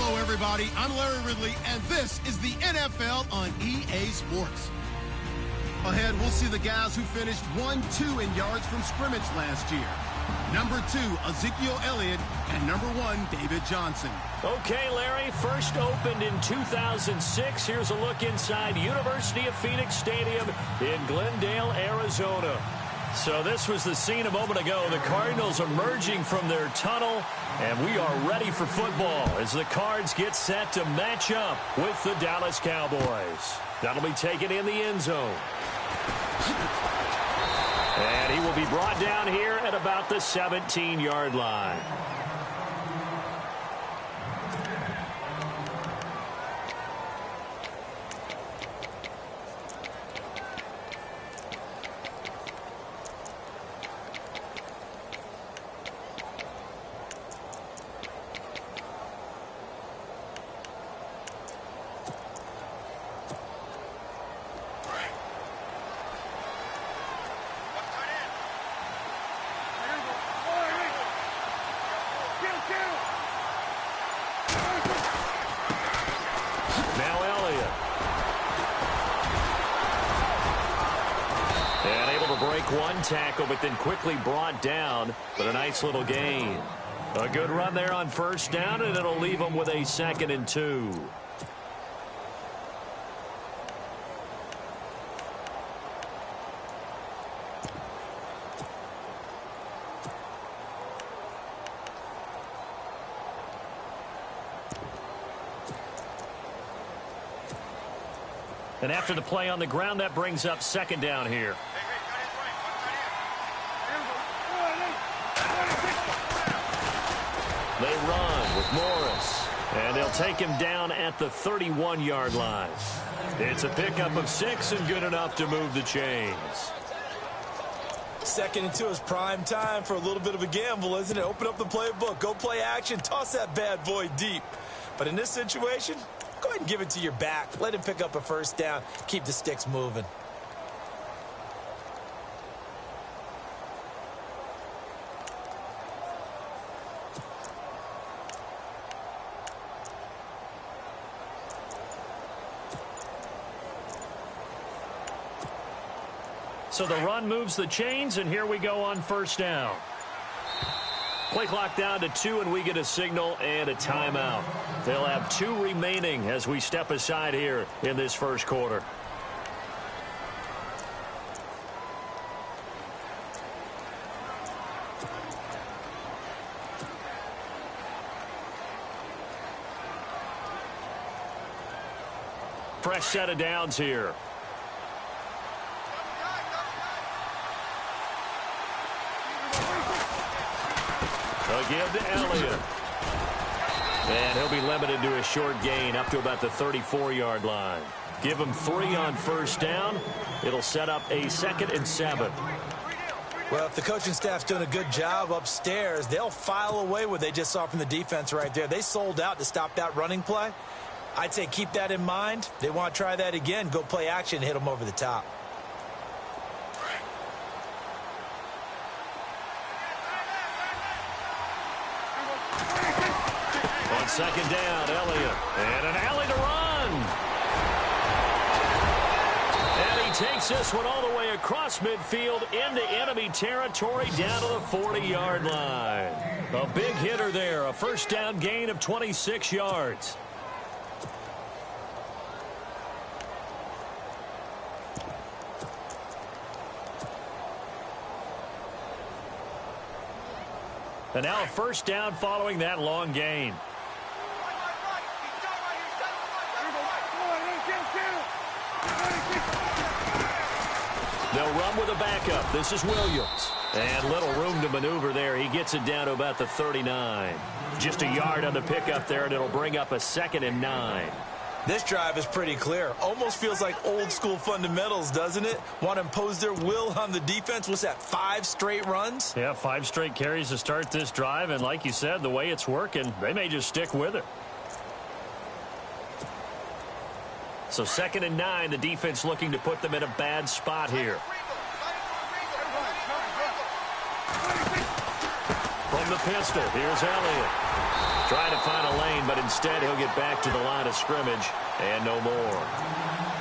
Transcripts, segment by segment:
Hello, everybody. I'm Larry Ridley, and this is the NFL on EA Sports. Ahead, we'll see the guys who finished 1-2 in yards from scrimmage last year. Number 2, Ezekiel Elliott, and number 1, David Johnson. Okay, Larry, first opened in 2006. Here's a look inside University of Phoenix Stadium in Glendale, Arizona. So this was the scene a moment ago. The Cardinals emerging from their tunnel, and we are ready for football as the Cards get set to match up with the Dallas Cowboys. That'll be taken in the end zone. And he will be brought down here at about the 17-yard line. One tackle, but then quickly brought down, but a nice little gain. A good run there on first down, and it'll leave them with a 2nd and 2. And after the play on the ground, that brings up 2nd down here. They run with Morris, and they'll take him down at the 31-yard line. It's a pickup of 6 and good enough to move the chains. 2nd and 2 is prime time for a little bit of a gamble, isn't it? Open up the playbook, go play action, toss that bad boy deep. But in this situation, go ahead and give it to your back. Let him pick up a first down, keep the sticks moving. So the run moves the chains, and here we go on first down. Play clock down to 2, and we get a signal and a timeout. They'll have 2 remaining as we step aside here in this first quarter. Fresh set of downs here. They'll give to Elliott. And he'll be limited to a short gain up to about the 34-yard line. Give him 3 on first down. It'll set up a 2nd and 7. Well, if the coaching staff's doing a good job upstairs, they'll file away what they just saw from the defense right there. They sold out to stop that running play. I'd say keep that in mind. They want to try that again. Go play action, hit them over the top. On 2nd down, Elliott. And an alley to run. And he takes this one all the way across midfield into enemy territory down to the 40-yard line. A big hitter there. A first down gain of 26 yards. And now a first down following that long gain. They'll run with a backup. This is Williams. And little room to maneuver there. He gets it down to about the 39. Just a yard on the pickup there, and it'll bring up a 2nd and 9. This drive is pretty clear. Almost feels like old school fundamentals, doesn't it? Want to impose their will on the defense. What's that, 5 straight runs? Yeah, 5 straight carries to start this drive. And like you said, the way it's working, they may just stick with it. So 2nd and 9, the defense looking to put them in a bad spot here. From from the pistol. Here's Elliott. Trying to find a lane, but instead he'll get back to the line of scrimmage and no more.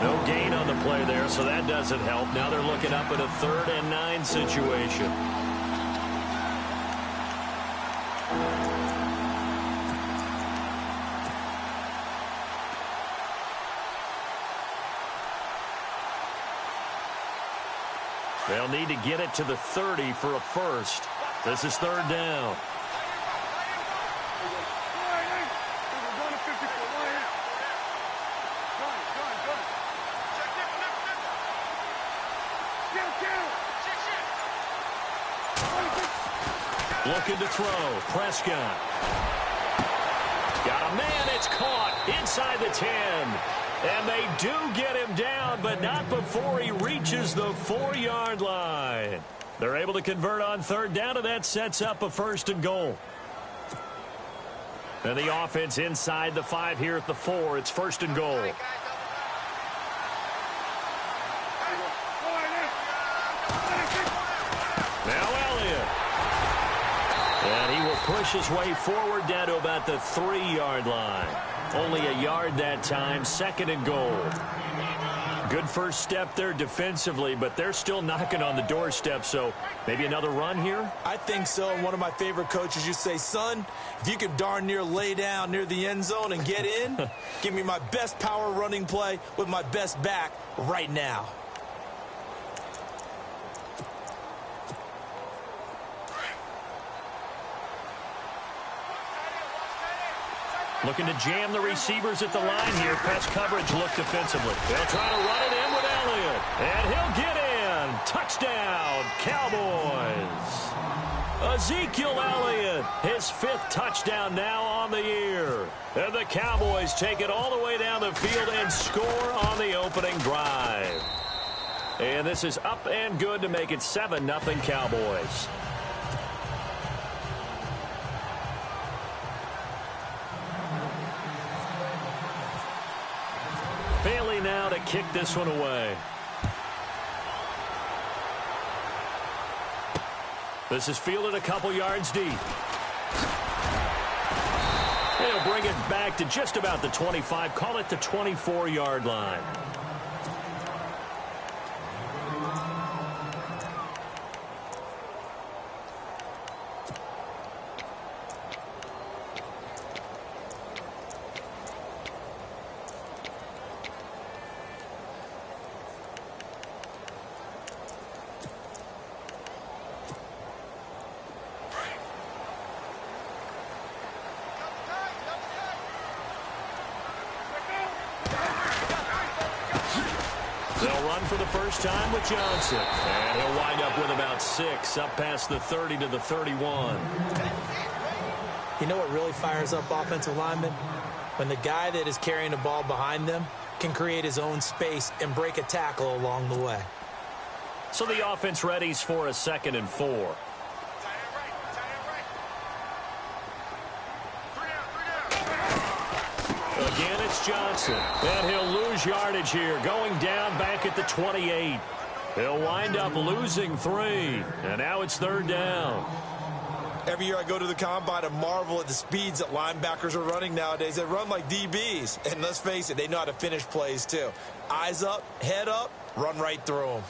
No gain on the play there, so that doesn't help. Now they're looking up at a 3rd and 9 situation. They'll need to get it to the 30 for a first. This is 3rd down. Looking to throw. Prescott. Got a man. It's caught inside the 10. And they do get him down, but not before he reaches the 4-yard line. They're able to convert on 3rd down, and that sets up a 1st and goal. And the offense inside the 5 here at the 4. It's 1st and goal. Now Elliott. And he will push his way forward down to about the 3-yard line. Only a yard that time, 2nd and goal. Good first step there defensively, but they're still knocking on the doorstep, so maybe another run here? I think so. And one of my favorite coaches used to say, son, if you can darn near lay down near the end zone and get in, give me my best power running play with my best back right now. Looking to jam the receivers at the line here. Press coverage look defensively. They'll try to run it in with Elliott. And he'll get in. Touchdown, Cowboys. Ezekiel Elliott, his 5th touchdown now on the year. And the Cowboys take it all the way down the field and score on the opening drive. And this is up and good to make it 7-0 Cowboys. Bailey now to kick this one away. This is fielded a couple yards deep. He'll bring it back to just about the 25. Call it the 24-yard line. They'll run for the first time with Johnson. And he'll wind up with about 6, up past the 30 to the 31. You know what really fires up offensive linemen? When the guy that is carrying the ball behind them can create his own space and break a tackle along the way. So the offense readies for a 2nd and 4. Again, it's Johnson. And he'll lose yardage here, going down back at the 28. He'll wind up losing 3. And now it's 3rd down. Every year I go to the combine and marvel at the speeds that linebackers are running nowadays. They run like DBs. And let's face it, they know how to finish plays too. Eyes up, head up, run right through them.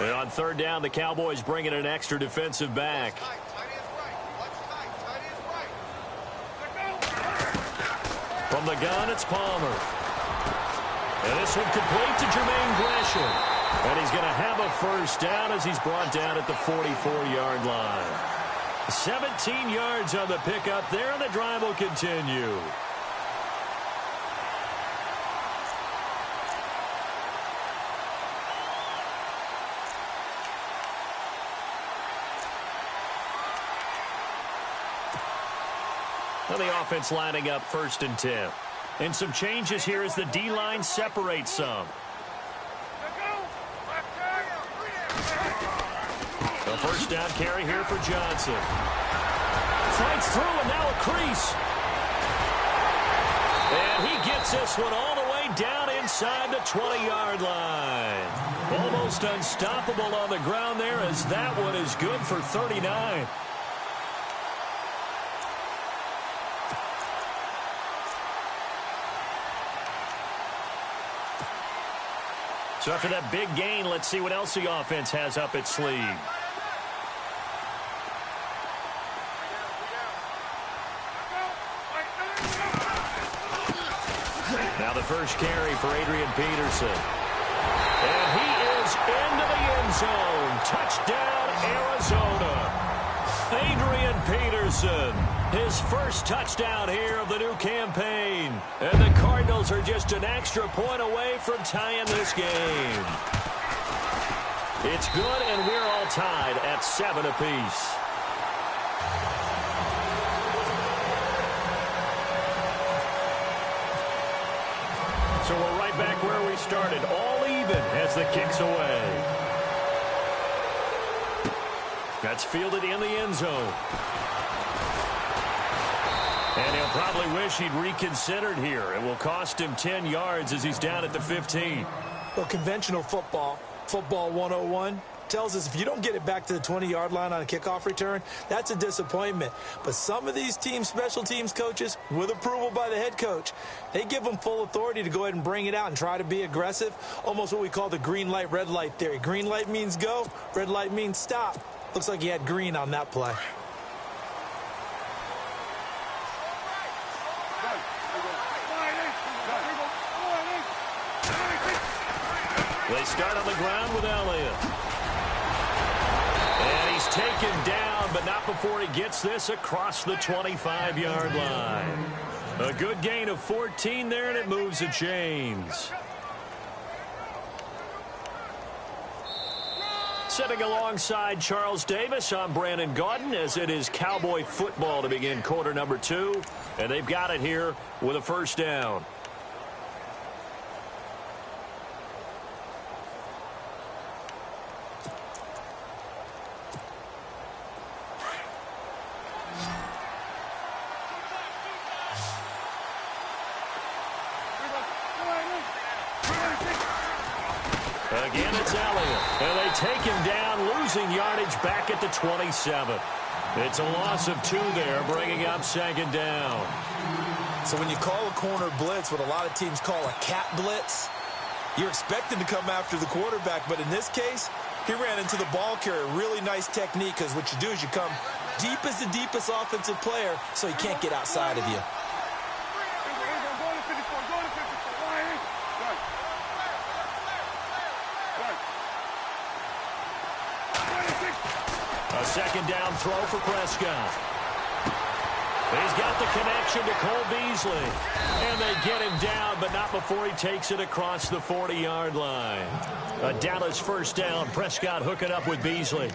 And on 3rd down, the Cowboys bring in an extra defensive back. From the gun, it's Palmer. And this one complete to Jermaine Gresham. And he's going to have a first down as he's brought down at the 44-yard line. 17 yards on the pickup there, and the drive will continue. The offense lining up 1st and 10. And some changes here as the D-line separates some. The first down carry here for Johnson. Fights through and now a crease. And he gets this one all the way down inside the 20-yard line. Almost unstoppable on the ground there, as that one is good for 39. So after that big gain, let's see what else the offense has up its sleeve. Now the first carry for Adrian Peterson. And he is into the end zone. Touchdown, Arizona. Adrian Peterson, his first touchdown here of the new campaign. And the Cardinals are just an extra point away from tying this game. It's good, and we're all tied at 7 apiece. So we're right back where we started, all even as the kick's away. That's fielded in the end zone. And he'll probably wish he'd reconsidered here. It will cost him 10 yards as he's down at the 15. Well, conventional football 101, tells us if you don't get it back to the 20-yard line on a kickoff return, that's a disappointment. But some of these teams, special teams coaches, with approval by the head coach, they give them full authority to go ahead and bring it out and try to be aggressive. Almost what we call the green light, red light theory. Green light means go, red light means stop. Looks like he had green on that play. They start on the ground with Elliott. And he's taken down, but not before he gets this across the 25-yard line. A good gain of 14 there, and it moves the chains. Sitting alongside Charles Davis, I'm Brandon Gaudin, as it is Cowboy football to begin quarter number 2. And they've got it here with a first down. Again, it's Elliott. And they take him down, losing yardage back at the 27. It's a loss of 2 there, bringing up second down. So when you call a corner blitz, what a lot of teams call a cat blitz, you're expecting to come after the quarterback. But in this case, he ran into the ball carrier. Really nice technique, because what you do is you come deep as the deepest offensive player, so he can't get outside of you. A second down throw for Prescott. He's got the connection to Cole Beasley. And they get him down, but not before he takes it across the 40-yard line. A Dallas first down. Prescott hooking up with Beasley.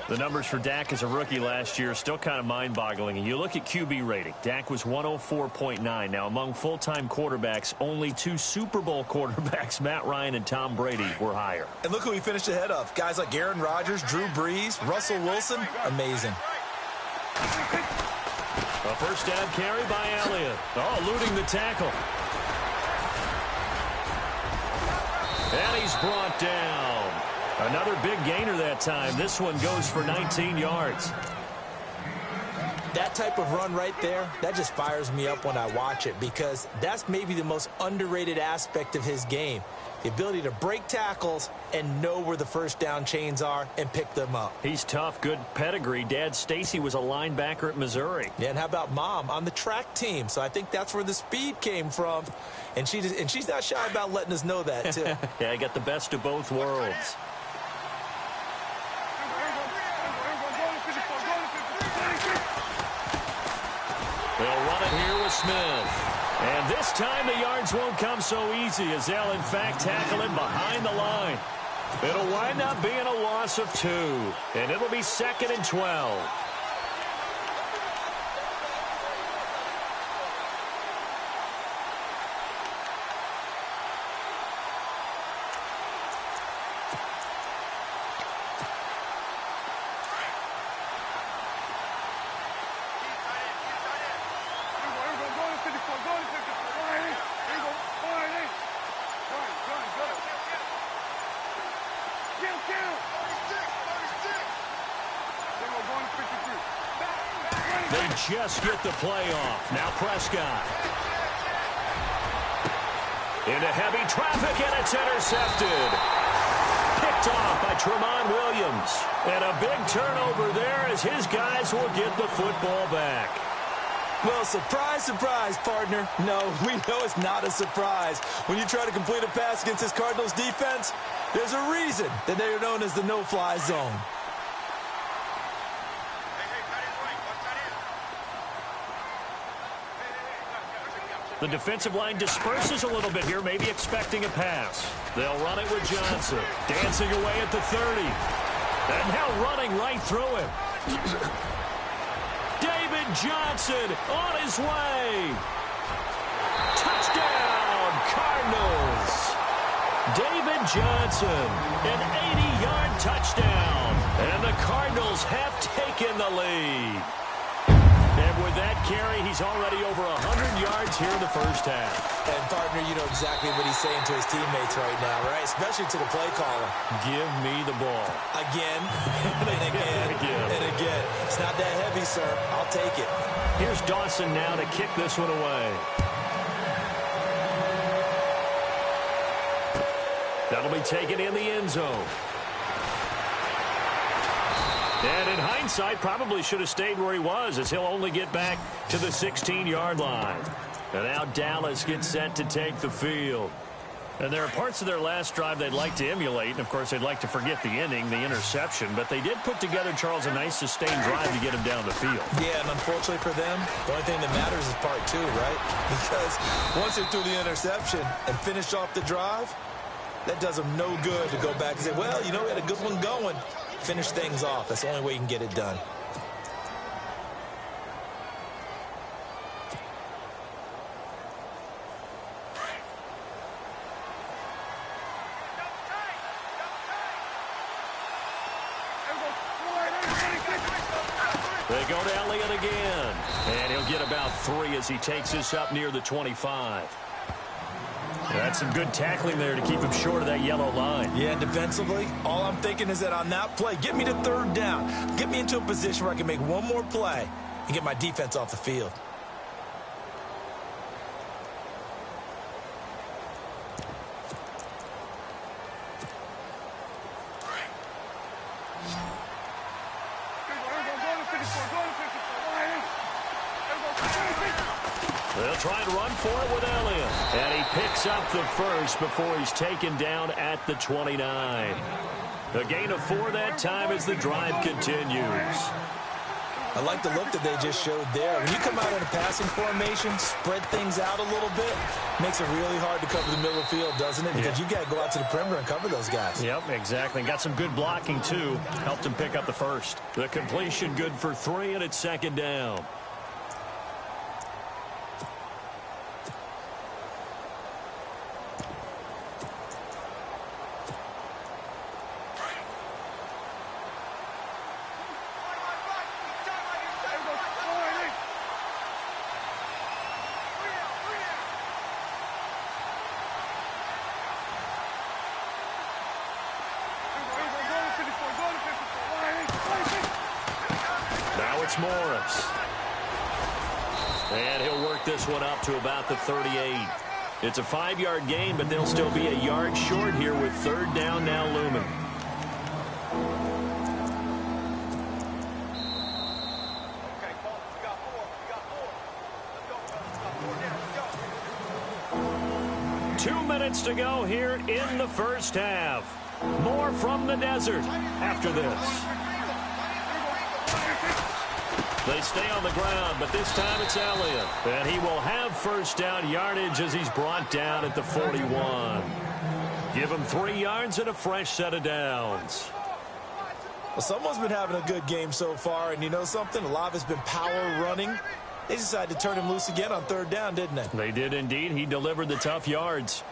The numbers for Dak as a rookie last year are still kind of mind-boggling. And you look at QB rating. Dak was 104.9. Now, among full-time quarterbacks, only 2 Super Bowl quarterbacks, Matt Ryan and Tom Brady, were higher. And look who he finished ahead of. Guys like Aaron Rodgers, Drew Brees, Russell Wilson. Amazing. A first down carry by Elliott. Oh, eluding the tackle. And he's brought down. Another big gainer that time. This one goes for 19 yards. That type of run right there, that just fires me up when I watch it, because that's maybe the most underrated aspect of his game. The ability to break tackles and know where the first down chains are and pick them up. He's tough, good pedigree. Dad Stacy was a linebacker at Missouri. Yeah, and how about Mom on the track team? So I think that's where the speed came from. And she's not shy about letting us know that, too. Yeah, I got the best of both worlds. They'll run it here with Smith. And this time the yards won't come so easy, as they'll in fact tackle him behind the line. It'll wind up being a loss of 2. And it'll be 2nd and 12. They just get the play off. Now Prescott. Into heavy traffic, and it's intercepted. Picked off by Tramon Williams. And a big turnover there as his guys will get the football back. Well, surprise, surprise, partner. No, we know it's not a surprise. When you try to complete a pass against this Cardinals defense, there's a reason that they are known as the no-fly zone. The defensive line disperses a little bit here, maybe expecting a pass. They'll run it with Johnson. Dancing away at the 30. And now running right through him. David Johnson on his way. Touchdown, Cardinals. David Johnson, an 80-yard touchdown. And the Cardinals have taken the lead. And with that carry, he's already over 100 yards here in the first half. And, partner, you know exactly what he's saying to his teammates right now, right? Especially to the play caller. Give me the ball. Again, and again, and again. It's not that heavy, sir. I'll take it. Here's Dawson now to kick this one away. That'll be taken in the end zone. And in hindsight, probably should have stayed where he was, as he'll only get back to the 16-yard line. And now Dallas gets set to take the field. And there are parts of their last drive they'd like to emulate. And, of course, they'd like to forget the inning, the interception. But they did put together, Charles, a nice sustained drive to get him down the field. Yeah, and unfortunately for them, the only thing that matters is part two, right? Because once they threw the interception and finished off the drive, that does them no good to go back and say, well, you know, we had a good one going. Finish things off. That's the only way you can get it done. They go to Elliott again. And he'll get about 3 as he takes this up near the 25. That's some good tackling there to keep him short of that yellow line. Yeah, defensively, all I'm thinking is that on that play, get me to third down. Get me into a position where I can make one more play and get my defense off the field. They'll try and run for it with Elliott. And he picks up the first before he's taken down at the 29. A gain of 4 that time as the drive continues. I like the look that they just showed there. When you come out in a passing formation, spread things out a little bit, makes it really hard to cover the middle of the field, doesn't it? Because you got to go out to the perimeter and cover those guys. Yep, exactly. Got some good blocking, too. Helped him pick up the first. The completion good for 3, and it's second down. Morris. And he'll work this one up to about the 38. It's a 5-yard gain, but they'll still be a yard short here with third down now looming. Okay, Paul, we got 4. Let's go. 2 minutes to go here in the first half. More from the desert after this. They stay on the ground, but this time it's Elliott. And he will have first down yardage as he's brought down at the 41. Give him 3 yards and a fresh set of downs. Well, someone's been having a good game so far, and you know something? A lot of it's been power running. They decided to turn him loose again on third down, didn't they? They did indeed. He delivered the tough yards.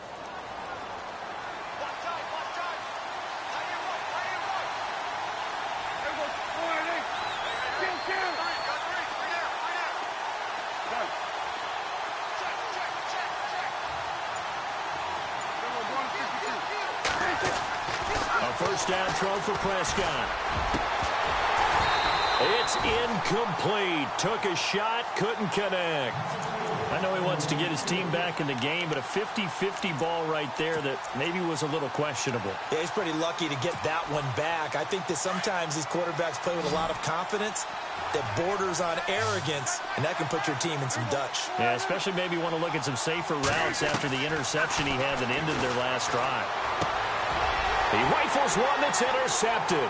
First down throw for Prescott. It's Incomplete. Took a shot, couldn't connect. I know he wants to get his team back in the game, but a 50-50 ball right there that maybe was a little questionable. Yeah, he's pretty lucky to get that one back. I think that sometimes these quarterbacks play with a lot of confidence that borders on arrogance, and that can put your team in some Dutch. Yeah, especially maybe want to look at some safer routes after the interception he had that ended their last drive. He rifles one that's intercepted.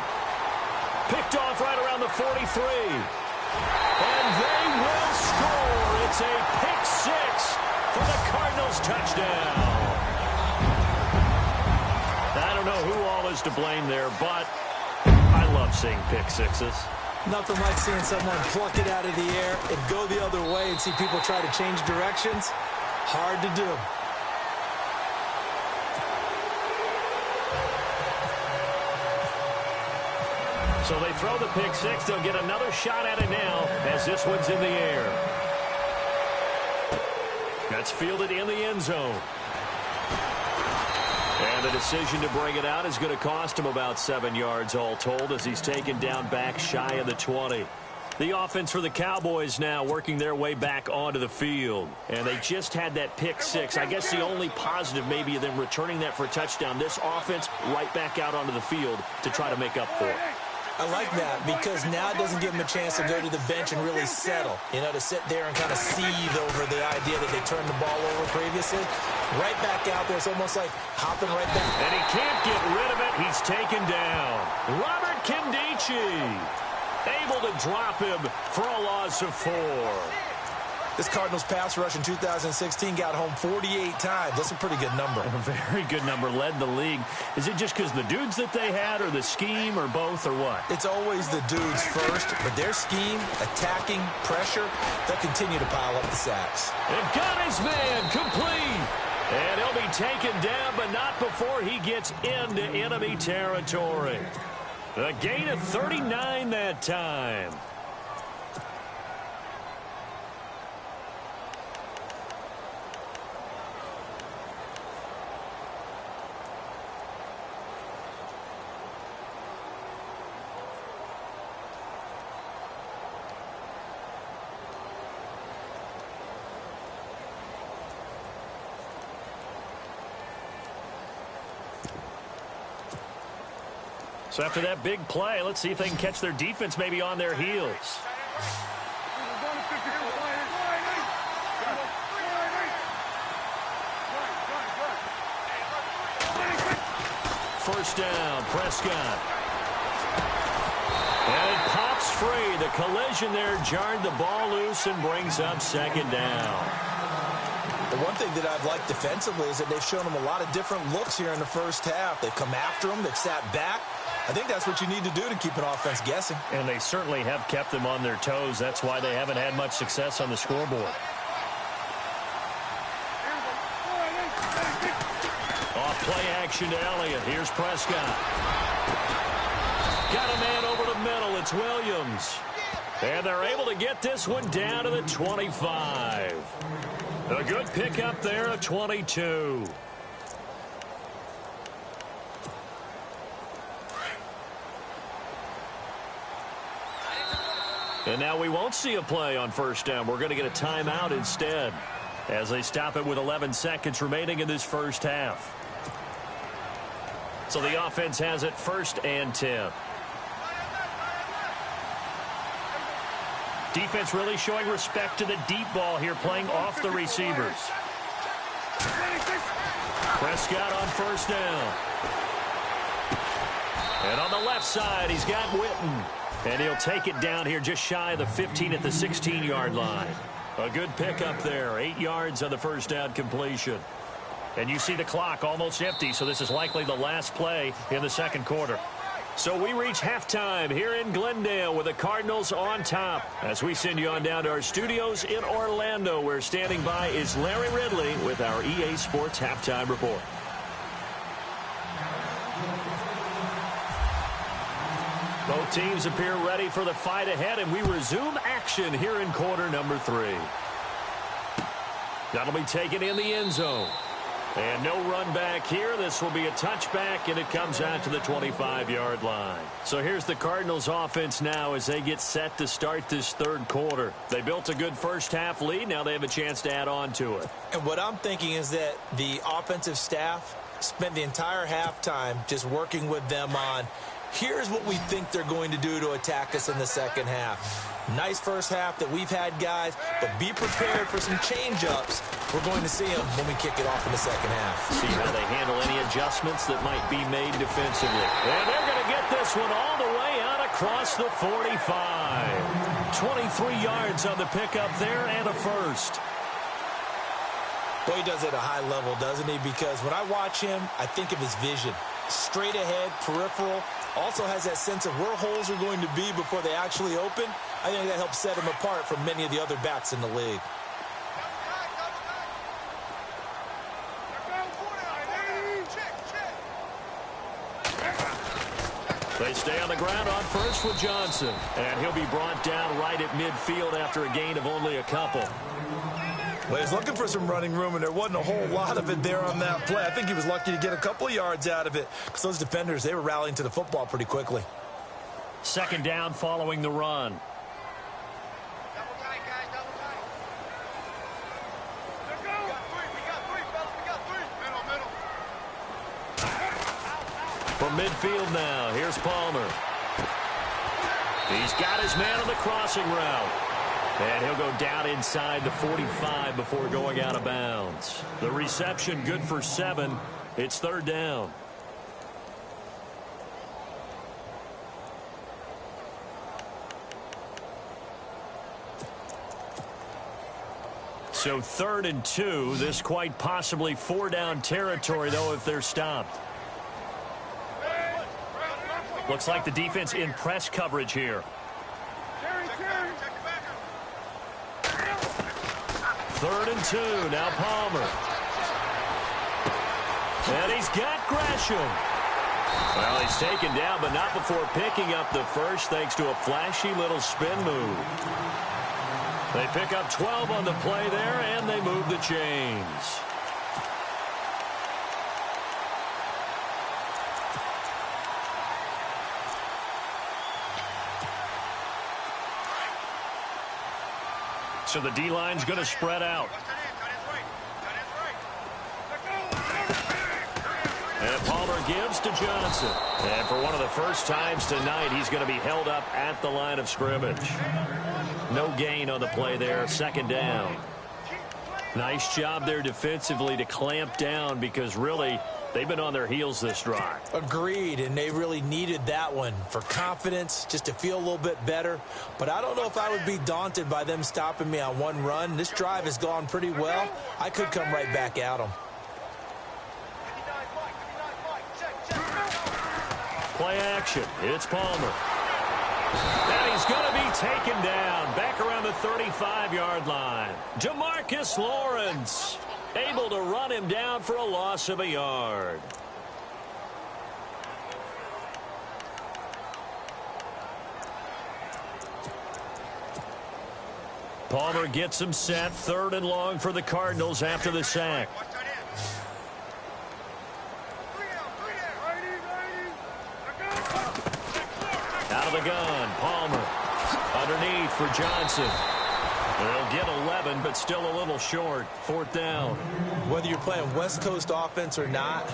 Picked off right around the 43. And they will score. It's a pick six for the Cardinals touchdown. I don't know who all is to blame there, but I love seeing pick sixes. Nothing like seeing someone pluck it out of the air and go the other way and see people try to change directions. Hard to do. So they throw the pick six. They'll get another shot at it now as this one's in the air. That's fielded in the end zone. And the decision to bring it out is going to cost him about 7 yards all told as he's taken down back shy of the 20. The offense for the Cowboys now working their way back onto the field. And they just had that pick six. I guess the only positive maybe of them returning that for a touchdown. This offense right back out onto the field to try to make up for it. I like that because now it doesn't give them a chance to go to the bench and really settle. You know, to sit there and kind of seethe over the idea that they turned the ball over previously. Right back out there. It's almost like hopping right back. And he can't get rid of it. He's taken down. Robert Kindici able to drop him for a loss of 4. This Cardinals pass rush in 2016 got home 48 times. That's a pretty good number. A very good number. Led the league. Is it just because the dudes that they had or the scheme or both or what? It's always the dudes first, but their scheme, attacking, pressure, they'll continue to pile up the sacks. And got his man complete. And he'll be taken down, but not before he gets into enemy territory. A gain of 39 that time. So after that big play, let's see if they can catch their defense maybe on their heels. First down, Prescott. And it pops free. The collision there jarred the ball loose and brings up second down. The one thing that I've liked defensively is that they've shown them a lot of different looks here in the first half. They've come after them. They've sat back. I think that's what you need to do to keep an offense guessing. And they certainly have kept them on their toes. That's why they haven't had much success on the scoreboard. Off play action to Elliott. Here's Prescott. Got a man over the middle. It's Williams. And they're able to get this one down to the 25. A good pickup there at 22. And now we won't see a play on first down. We're going to get a timeout instead as they stop it with 11 seconds remaining in this first half. So the offense has it 1st and 10. Defense really showing respect to the deep ball here, playing off the receivers. Prescott on first down. And on the left side, he's got Witten. And he'll take it down here just shy of the 15 at the 16-yard line. A good pickup there. 8 yards on the first down completion. And you see the clock almost empty, so this is likely the last play in the second quarter. So we reach halftime here in Glendale with the Cardinals on top. As we send you on down to our studios in Orlando, where standing by is Larry Ridley with our EA Sports Halftime Report. Both teams appear ready for the fight ahead, and we resume action here in quarter number 3. That'll be taken in the end zone. And no run back here. This will be a touchback, and it comes out to the 25-yard line. So here's the Cardinals offense now as they get set to start this third quarter. They built a good first-half lead. Now they have a chance to add on to it. And what I'm thinking is that the offensive staff spent the entire halftime just working with them on, here's what we think they're going to do to attack us in the second half. Nice first half that we've had, guys, but be prepared for some change-ups. We're going to see them when we kick it off in the second half. See how they handle any adjustments that might be made defensively. And they're going to get this one all the way out across the 45. 23 yards on the pickup there and a first. Boy, he does it at a high level, doesn't he? Because when I watch him, I think of his vision. Straight ahead, peripheral. Also has that sense of where holes are going to be before they actually open. I think that helps set him apart from many of the other backs in the league. They stay on the ground on first with Johnson. And he'll be brought down right at midfield after a gain of only a couple. Well, he's looking for some running room, and there wasn't a whole lot of it there on that play. I think he was lucky to get a couple of yards out of it because those defenders, they were rallying to the football pretty quickly. Second down following the run. Double tight, guys, double tight. Let's go. We got three, fellas. We got three. Middle. From midfield now, here's Palmer. He's got his man on the crossing route. And he'll go down inside the 45 before going out of bounds. The reception good for 7. It's third down. So 3rd and 2. This quite possibly 4-down territory, though, if they're stopped. Looks like the defense in press coverage here. 3rd and 2. Now Palmer. And he's got Gresham. Well, he's taken down, but not before picking up the first thanks to a flashy little spin move. They pick up 12 on the play there, and they move the chains. So the D-line's going to spread out. And Palmer gives to Johnson. And for one of the first times tonight, he's going to be held up at the line of scrimmage. No gain on the play there. Second down. Nice job there defensively to clamp down because really they've been on their heels this drive. Agreed, and they really needed that one for confidence, just to feel a little bit better. But I don't know if I would be daunted by them stopping me on one run. This drive has gone pretty well. I could come right back at them. Play action. It's Palmer. And he's going to be taken down back around the 35-yard line. Jamarcus Lawrence able to run him down for a loss of a yard. Palmer gets him set. 3rd and long for the Cardinals after the sack. Out of the gun, Palmer. Underneath for Johnson. They'll get 11, but still a little short. 4th down. Whether you're playing West Coast offense or not,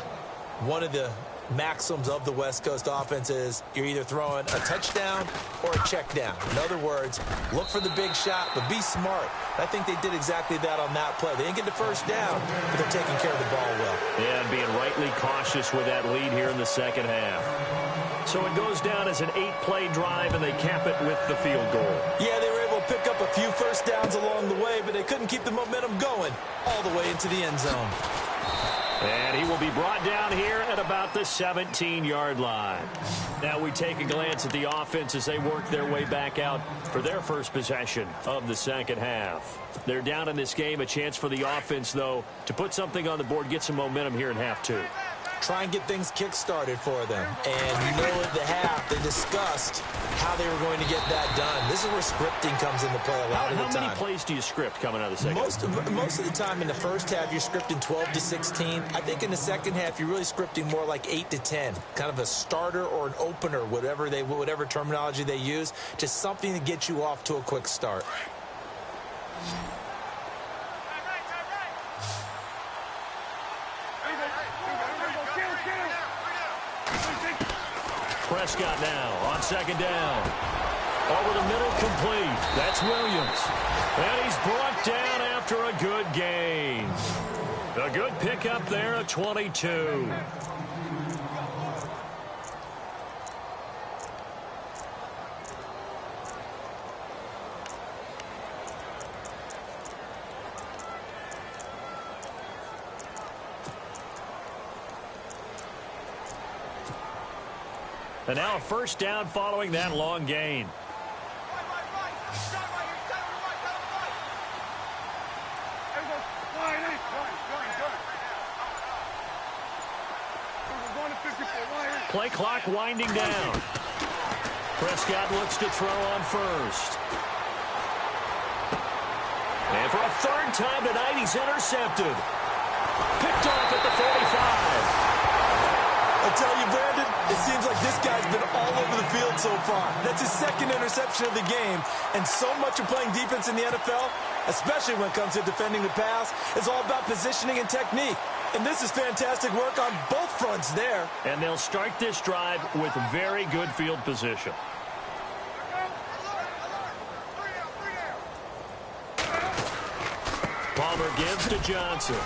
one of the maxims of the West Coast offense is you're either throwing a touchdown or a check down. In other words, look for the big shot, but be smart. I think they did exactly that on that play. They didn't get the first down, but they're taking care of the ball well. Yeah, and being rightly cautious with that lead here in the second half. So it goes down as an 8-play drive, and they cap it with the field goal. Yeah, they were able to pick up a few first downs along the way, but they couldn't keep the momentum going all the way into the end zone. And he will be brought down here at about the 17-yard line. Now we take a glance at the offense as they work their way back out for their first possession of the second half. They're down in this game. A chance for the offense, though, to put something on the board, get some momentum here in half 2. try and get things kick-started for them. And at the half, they discussed how they were going to get that done. This is where scripting comes into play a lot of the time. How many plays do you script coming out of the second? Most of the time in the first half, you're scripting 12 to 16. I think in the second half, you're really scripting more like 8 to 10, kind of a starter or an opener, whatever terminology they use, just something to get you off to a quick start. Prescott now on second down. Over the middle, complete. That's Williams. And he's brought down after a good gain. A good pickup there at 22. And now a first down following that long gain. Play clock winding down. Prescott looks to throw on first. And for a third time tonight, he's intercepted. Picked off at the 45. I tell you, Brandon, it seems like this guy's been all over the field so far. That's his second interception of the game. And so much of playing defense in the NFL, especially when it comes to defending the pass, is all about positioning and technique. And this is fantastic work on both fronts there. And they'll start this drive with very good field position. Palmer gives to Johnson.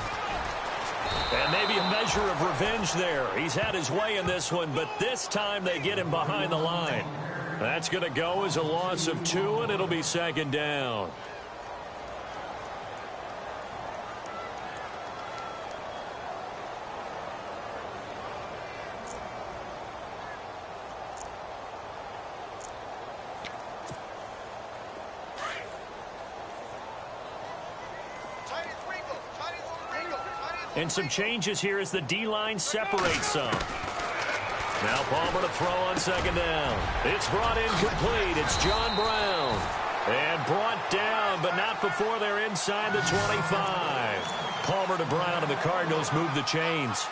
And maybe a measure of revenge there. He's had his way in this one, but this time they get him behind the line. That's going to go as a loss of 2, and it'll be second down. And some changes here as the D-line separates some. Now Palmer to throw on second down. It's brought in complete. It's John Brown. And brought down, but not before they're inside the 25. Palmer to Brown, and the Cardinals move the chains.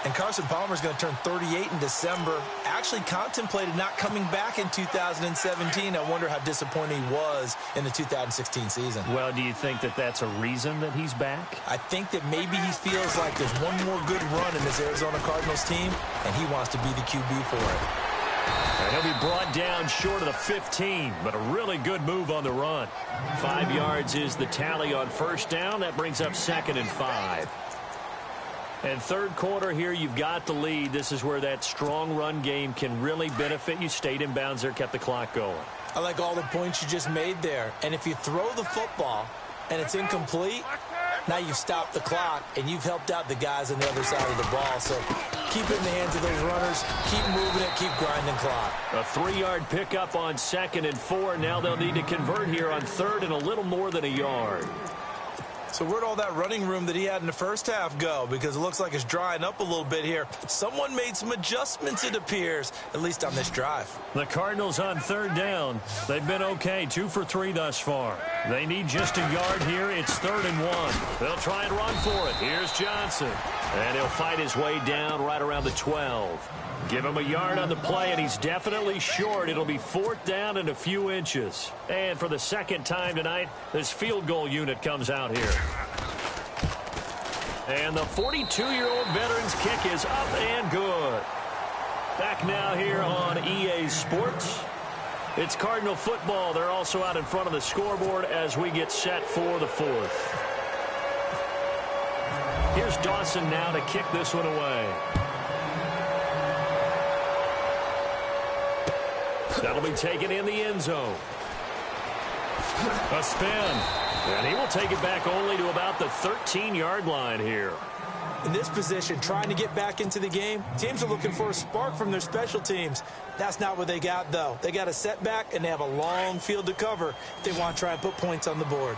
And Carson Palmer's going to turn 38 in December. Actually contemplated not coming back in 2017. I wonder how disappointed he was in the 2016 season. Well, do you think that that's a reason that he's back? I think that maybe he feels like there's one more good run in this Arizona Cardinals team, and he wants to be the QB for it. And he'll be brought down short of the 15, but a really good move on the run. 5 yards is the tally on first down. That brings up 2nd and 5. And third quarter here, you've got the lead. This is where that strong run game can really benefit you. Stayed in bounds there, kept the clock going. I like all the points you just made there. And if you throw the football and it's incomplete, now you've stopped the clock and you've helped out the guys on the other side of the ball. So keep it in the hands of those runners. Keep moving it. Keep grinding clock. A 3-yard pickup on 2nd and 4. Now they'll need to convert here on 3rd and a little more than a yard. So where'd all that running room that he had in the first half go? Because it looks like it's drying up a little bit here. Someone made some adjustments, it appears, at least on this drive. The Cardinals on 3rd down. They've been okay, 2 for 3 thus far. They need just a yard here. It's 3rd and 1. They'll try and run for it. Here's Johnson. And he'll fight his way down right around the 12. Give him a yard on the play, and he's definitely short. It'll be 4th down and a few inches. And for the second time tonight, this field goal unit comes out here. And the 42-year-old veteran's kick is up and good. Back now here on EA Sports. It's Cardinal football. They're also out in front of the scoreboard as we get set for the 4th. Here's Dawson now to kick this one away. That'll be taken in the end zone. A spin. And he will take it back only to about the 13-yard line here. In this position, trying to get back into the game, teams are looking for a spark from their special teams. That's not what they got, though. They got a setback, and they have a long field to cover if they want to try and put points on the board.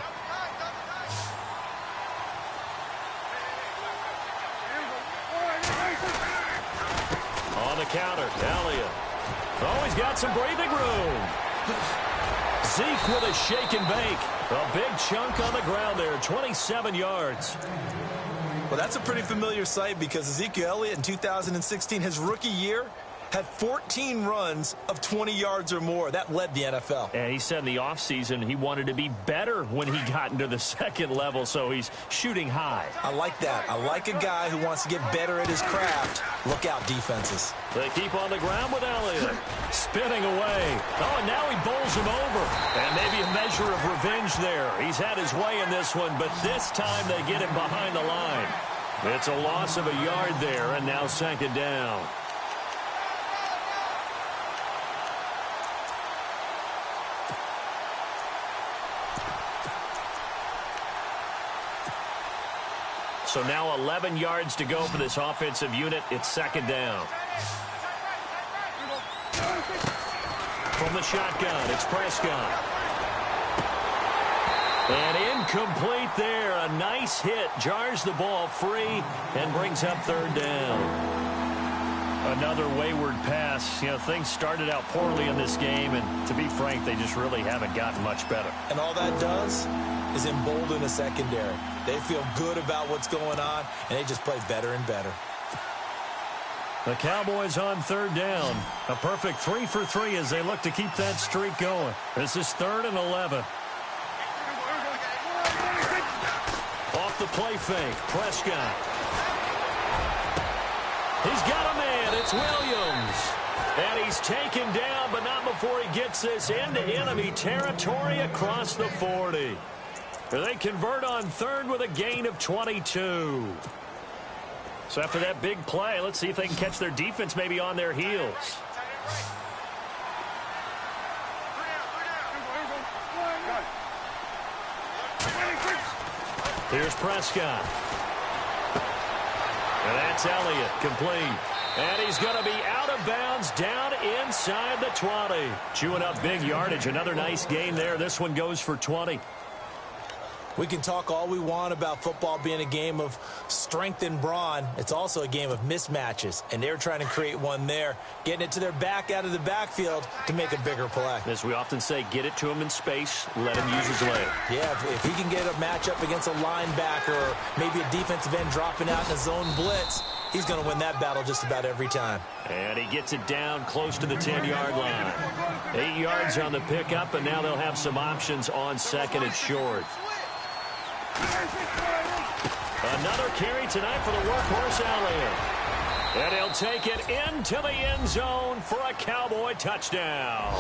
counter. Elliott. Oh, he's got some breathing room. Zeke with a shake and bake. A big chunk on the ground there, 27 yards. Well, that's a pretty familiar sight because Ezekiel Elliott in 2016, his rookie year, had 14 runs of 20 yards or more. That led the NFL. And he said in the offseason he wanted to be better when he got into the second level, so he's shooting high. I like that. I like a guy who wants to get better at his craft. Look out, defenses. They keep on the ground with Elliott. Spinning away. Oh, and now he bowls him over. And maybe a measure of revenge there. He's had his way in this one, but this time they get him behind the line. It's a loss of a yard there, and now second down. So now 11 yards to go for this offensive unit. It's second down. From the shotgun, it's Prescott. And incomplete there. A nice hit. Jars the ball free and brings up third down. Another wayward pass. You know, things started out poorly in this game, and to be frank, they just really haven't gotten much better. And all that does is embolden a secondary. They feel good about what's going on, and they just play better and better. The Cowboys on third down. A perfect 3 for 3 as they look to keep that streak going. This is 3rd and 11. Off the play fake, Prescott. He's got a man. It's Williams. And he's taken down, but not before he gets this into enemy territory across the 40. They convert on third with a gain of 22. So after that big play, let's see if they can catch their defense maybe on their heels. Here's Prescott. And that's Elliott, complete. And he's going to be out of bounds down inside the 20. Chewing up big yardage. Another nice gain there. This one goes for 20. We can talk all we want about football being a game of strength and brawn. It's also a game of mismatches, and they're trying to create one there, getting it to their back out of the backfield to make a bigger play. As we often say, get it to him in space, let him use his leg. Yeah, if he can get a matchup against a linebacker or maybe a defensive end dropping out in a zone blitz, he's going to win that battle just about every time. And he gets it down close to the 10-yard line. 8 yards on the pickup, and now they'll have some options on second and short. Another carry tonight for the workhorse Elliott. And he'll take it into the end zone for a Cowboy touchdown.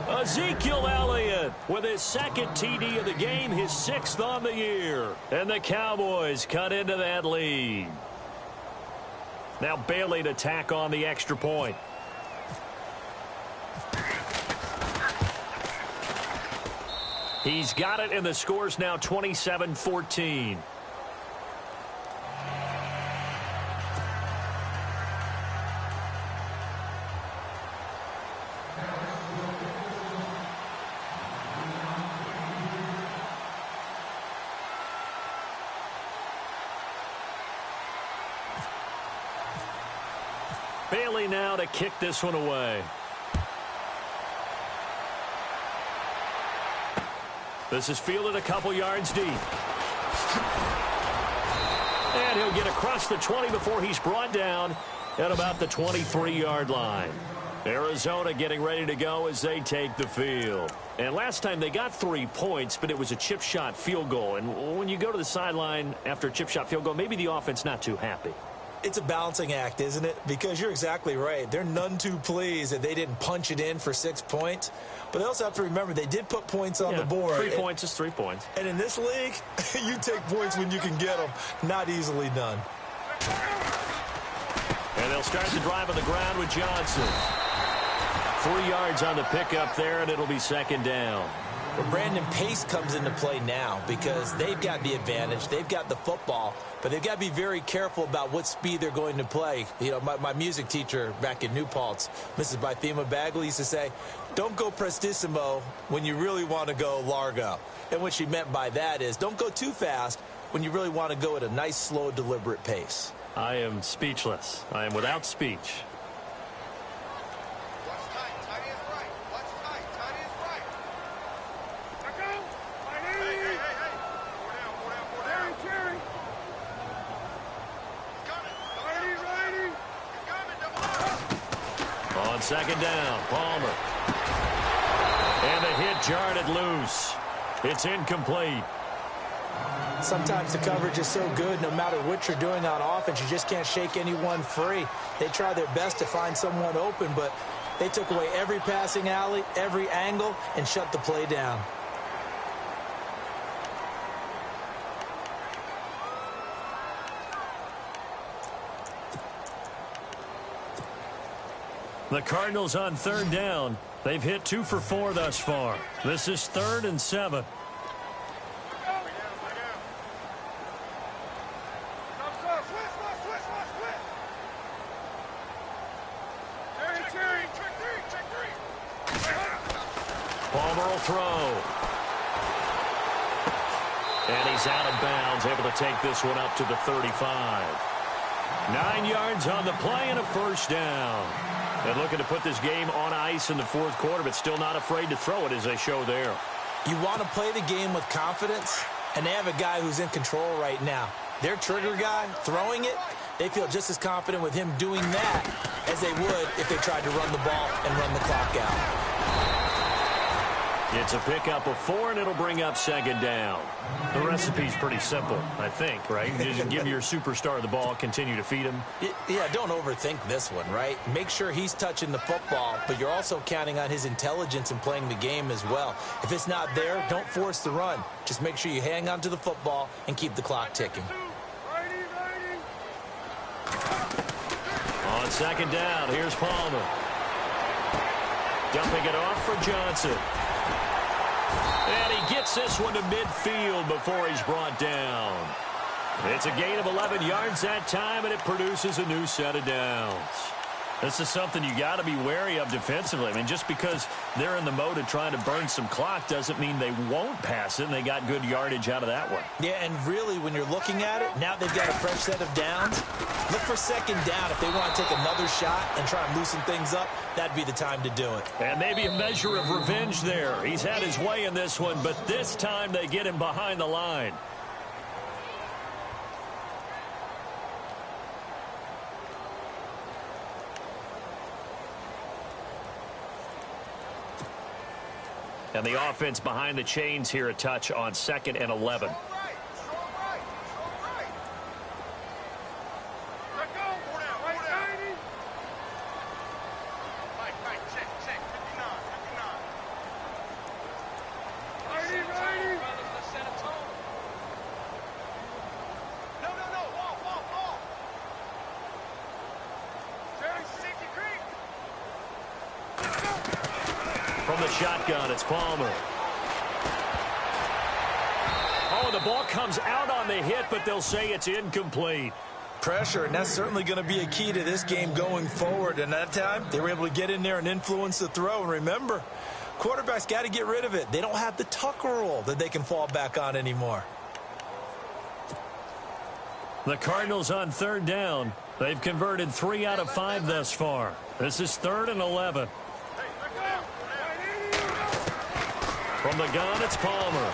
Ezekiel Elliott with his second TD of the game, his 6th on the year. And the Cowboys cut into that lead. Now Bailey to tack on the extra point. He's got it, and the score's now 27-14. Bailey now to kick this one away. This is fielded a couple yards deep. And he'll get across the 20 before he's brought down at about the 23-yard line. Arizona getting ready to go as they take the field. And last time they got 3 points, but it was a chip shot field goal. And when you go to the sideline after a chip shot field goal, maybe the offense not too happy. It's a balancing act, isn't it? Because you're exactly right. They're none too pleased that they didn't punch it in for 6 points. But they also have to remember they did put points on the board. 3 points is 3 points. And in this league, you take points when you can get them. Not easily done. And they'll start the drive on the ground with Johnson. 3 yards on the pickup there, and it'll be second down. But Brandon, pace comes into play now because they've got the advantage. They've got the football, but they've got to be very careful about what speed they're going to play. You know, my music teacher back in New Paltz, Mrs. Bythema Bagley, used to say, don't go prestissimo when you really want to go largo. And what she meant by that is don't go too fast when you really want to go at a nice, slow, deliberate pace. I am speechless. I am without speech. second down. Palmer. And the hit jarred it loose. It's incomplete. Sometimes the coverage is so good, no matter what you're doing on offense, you just can't shake anyone free. They try their best to find someone open, but they took away every passing alley, every angle, and shut the play down. The Cardinals on third down. They've hit 2 for 4 thus far. This is 3rd and 7. Palmer will throw. And he's out of bounds, able to take this one up to the 35. 9 yards on the play and a first down. And looking to put this game on ice in the 4th quarter, but still not afraid to throw it as they show there. You want to play the game with confidence, and they have a guy who's in control right now. Their trigger guy, throwing it, they feel just as confident with him doing that as they would if they tried to run the ball and run the clock out. It's a pickup of 4, and it'll bring up second down. The recipe's pretty simple, I think, right? You just give your superstar the ball, continue to feed him. Yeah, don't overthink this one, right? Make sure he's touching the football, but you're also counting on his intelligence in playing the game as well. If it's not there, don't force the run. Just make sure you hang on to the football and keep the clock ticking. On second down, here's Palmer. Dumping it off for Johnson. And he gets this one to midfield before he's brought down. It's a gain of 11 yards that time, and it produces a new set of downs. This is something you got to be wary of defensively. I mean, just because they're in the mode of trying to burn some clock doesn't mean they won't pass it, and they got good yardage out of that one. Yeah, and really, when you're looking at it, now they've got a fresh set of downs. Look for second down. If they want to take another shot and try and loosen things up, that'd be the time to do it. And maybe a measure of revenge there. He's had his way in this one, but this time they get him behind the line. And the offense behind the chains here a touch on 2nd and 11. From the shotgun, it's Palmer. Oh, the ball comes out on the hit, but they'll say it's incomplete. Pressure, and that's certainly going to be a key to this game going forward. And that time, they were able to get in there and influence the throw. And remember, quarterbacks got to get rid of it. They don't have the tuck rule that they can fall back on anymore. The Cardinals on third down. They've converted 3 out of 5 thus far. This is 3rd and 11. From the gun, it's Palmer.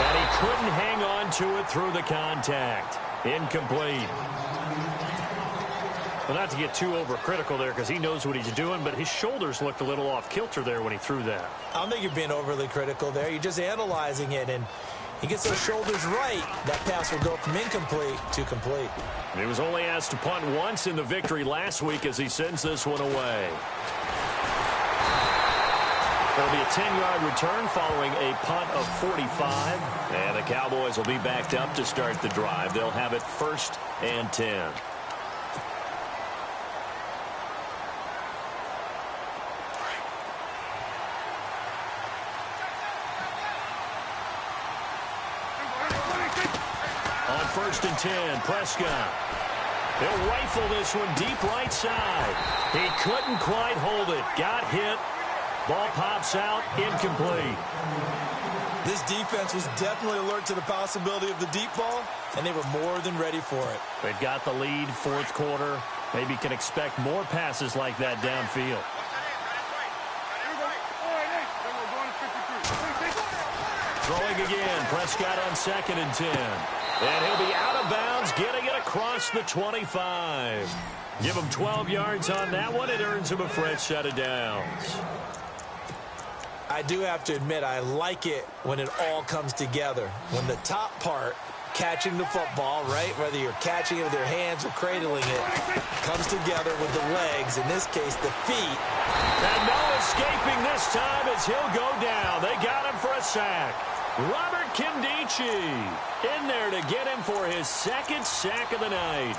And he couldn't hang on to it through the contact. Incomplete. Well, not to get too overcritical there because he knows what he's doing, but his shoulders looked a little off kilter there when he threw that. I don't think you're being overly critical there. You're just analyzing it, and he gets those shoulders right. That pass will go from incomplete to complete. He was only asked to punt once in the victory last week as he sends this one away. It'll be a 10-yard return following a punt of 45. And the Cowboys will be backed up to start the drive. They'll have it 1st and 10. On 1st and 10, Prescott. They'll rifle this one deep right side. He couldn't quite hold it. Got hit. Ball pops out, incomplete. This defense was definitely alert to the possibility of the deep ball, and they were more than ready for it. They've got the lead, 4th quarter. Maybe can expect more passes like that downfield. Throwing again, Prescott on 2nd and 10. And he'll be out of bounds, getting it across the 25. Give him 12 yards on that one. It earns him a fresh set of downs. I do have to admit, I like it when it all comes together. When the top part, catching the football, right, whether you're catching it with your hands or cradling it, comes together with the legs, in this case, the feet. And no escaping this time as he'll go down. They got him for a sack. Robert Kindici in there to get him for his second sack of the night.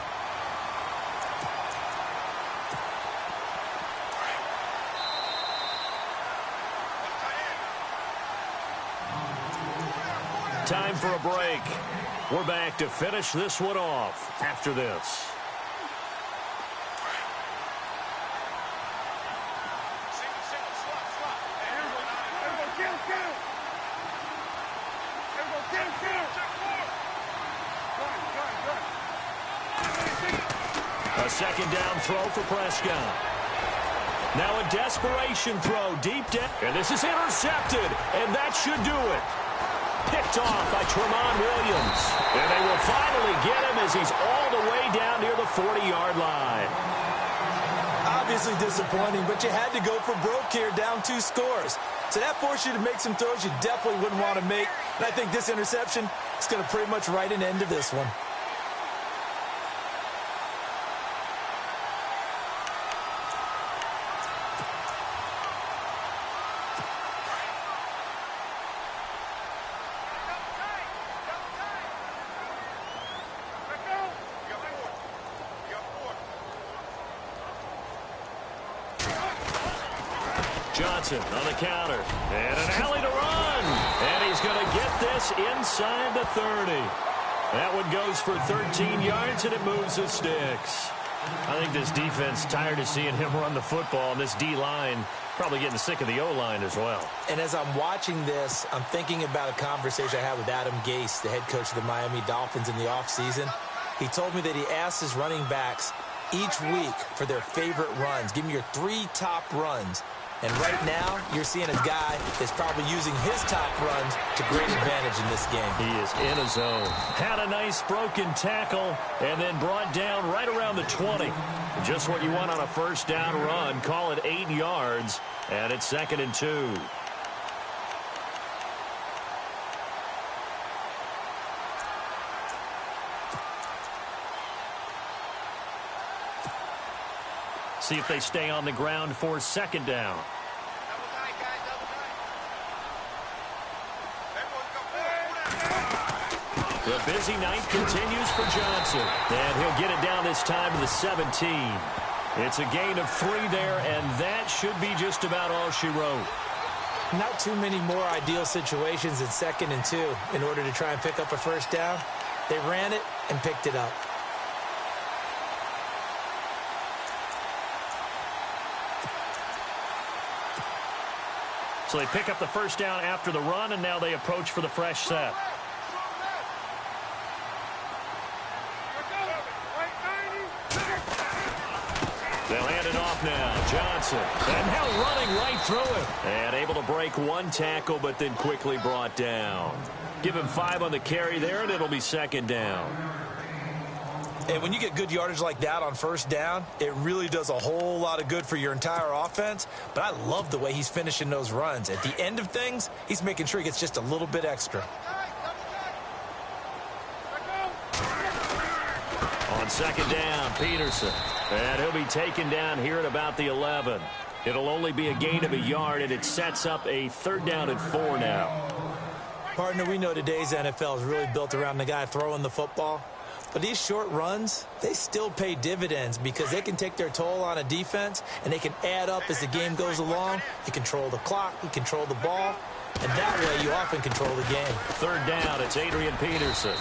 Time for a break. We're back to finish this one off after this. A second down throw for Prescott. Now a desperation throw deep down. And this is intercepted. And that should do it. Picked off by Tremont Williams. And they will finally get him as he's all the way down near the 40-yard line. Obviously disappointing, but you had to go for broke here, down 2 scores. So that forced you to make some throws you definitely wouldn't want to make. And I think this interception is going to pretty much write an end to this one. Johnson on the counter. And an alley to run. And he's going to get this inside the 30. That one goes for 13 yards, and it moves the sticks. I think this defense tired of seeing him run the football, and this D-line probably getting sick of the O-line as well. And as I'm watching this, I'm thinking about a conversation I had with Adam Gase, the head coach of the Miami Dolphins in the offseason. He told me that he asked his running backs each week for their favorite runs. Give me your 3 top runs. And right now, you're seeing a guy that's probably using his top runs to great advantage in this game. He is in a zone. Had a nice broken tackle and then brought down right around the 20. Just what you want on a first down run. Call it 8 yards, and it's 2nd and 2. See if they stay on the ground for 2nd down. The busy night continues for Johnson. And he'll get it down this time to the 17. It's a gain of 3 there, and that should be just about all she wrote. Not too many more ideal situations in 2nd and 2 in order to try and pick up a first down. They ran it and picked it up. So they pick up the first down after the run, and now they approach for the fresh set. They'll hand it off now. Johnson. And now running right through him. And able to break 1 tackle, but then quickly brought down. Give him 5 on the carry there, and it'll be 2nd down. And when you get good yardage like that on first down, it really does a whole lot of good for your entire offense. But I love the way he's finishing those runs. At the end of things, he's making sure he gets just a little bit extra. On 2nd down, Peterson. And he'll be taken down here at about the 11. It'll only be a gain of 1 yard, and it sets up a 3rd down and 4 now. Partner, we know today's NFL is really built around the guy throwing the football. But these short runs, they still pay dividends because they can take their toll on a defense, and they can add up as the game goes along. You control the clock, you control the ball, and that way you often control the game. 3rd down, it's Adrian Peterson.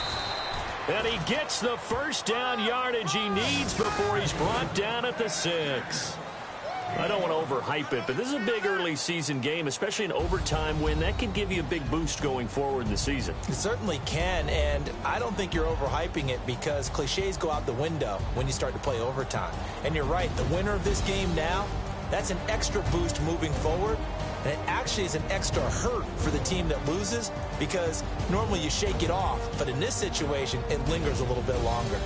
And he gets the first down yardage he needs before he's brought down at the 6. I don't want to overhype it, but this is a big early season game, especially an overtime win. That can give you a big boost going forward in the season. It certainly can, and I don't think you're overhyping it because cliches go out the window when you start to play overtime. And you're right, the winner of this game now, that's an extra boost moving forward, and it actually is an extra hurt for the team that loses because normally you shake it off, but in this situation, it lingers a little bit longer.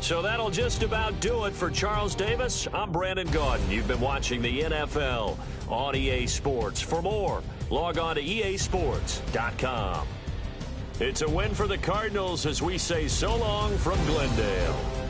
So that'll just about do it for Charles Davis. I'm Brandon Gaudin. You've been watching the NFL on EA Sports. For more, log on to easports.com. It's a win for the Cardinals as we say so long from Glendale.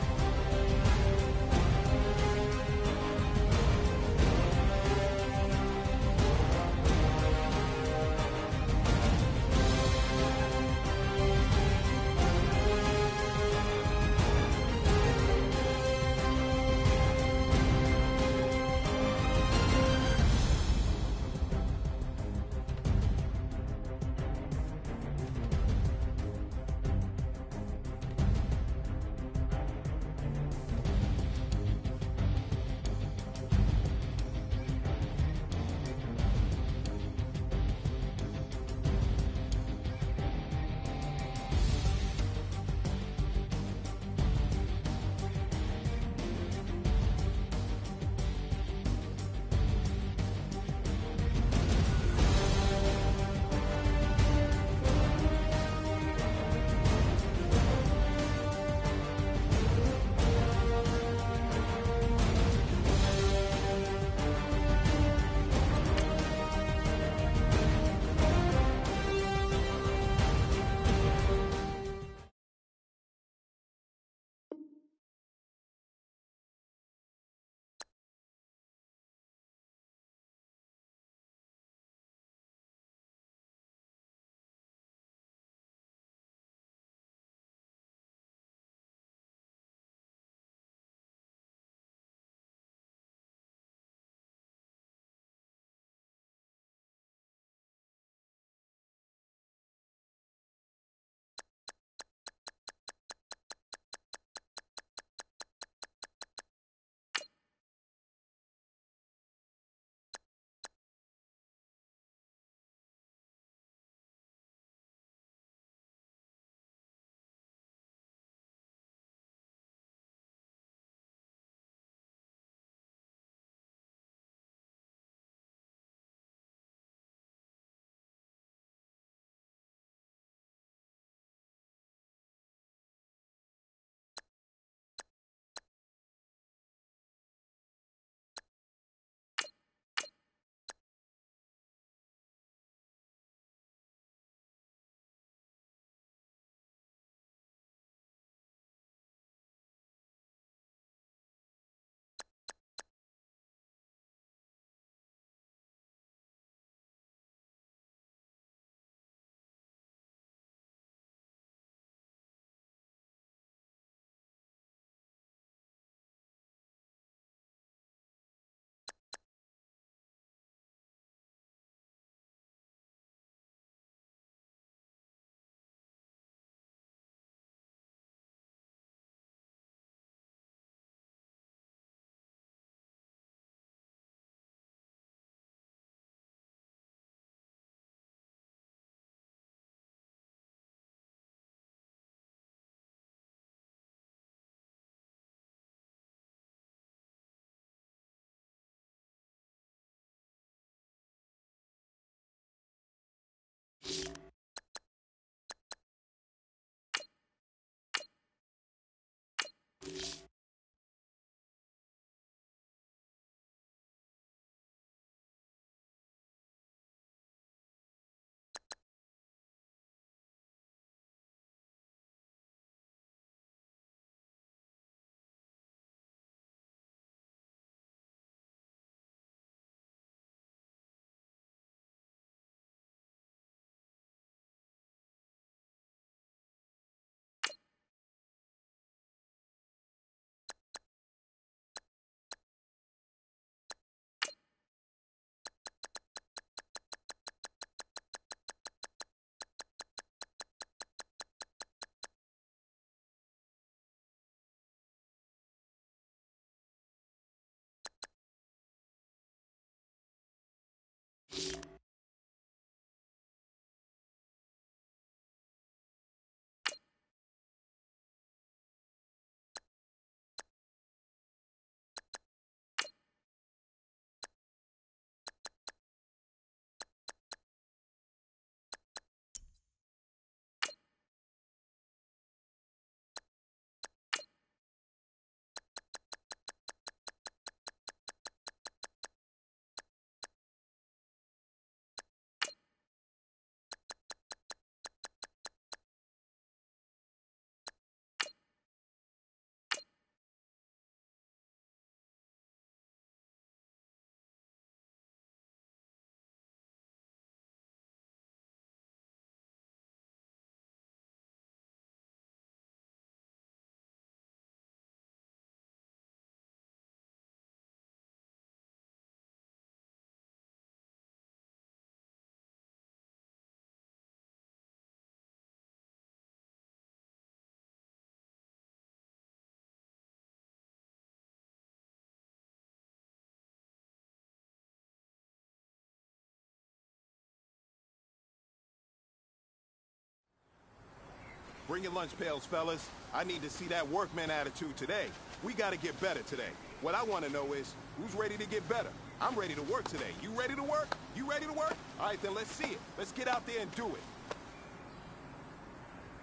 Bring your lunch pails, fellas. I need to see that workman attitude today. We got to get better today. What I want to know is, who's ready to get better? I'm ready to work today. You ready to work? You ready to work? All right, then let's see it. Let's get out there and do it.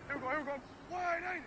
Here we go, here we go. Wide, ain't it?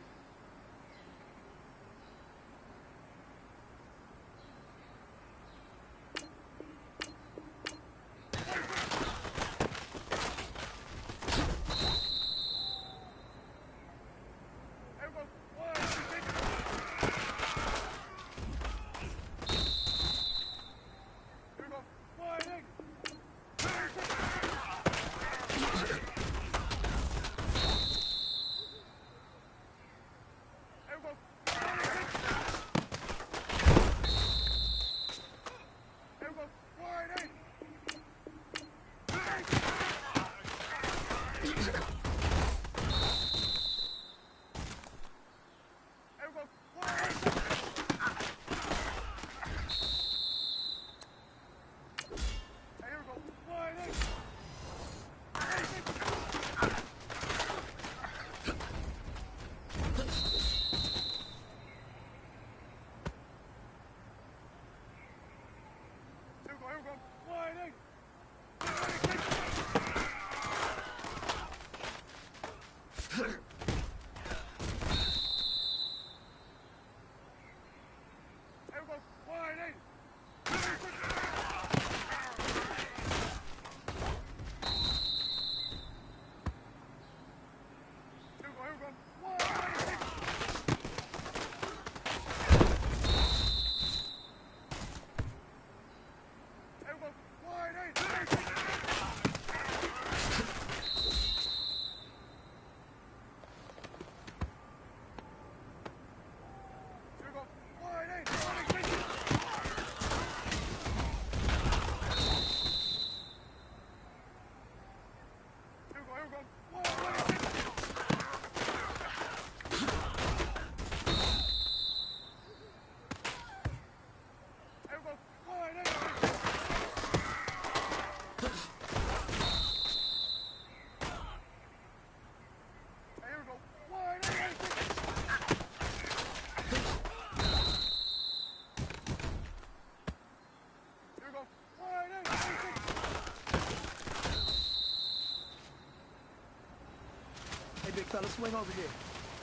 Big fella, swing over here.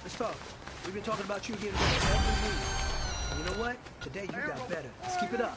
Let's talk. We've been talking about you getting better every week. And you know what? Today you got better. Let's keep it up.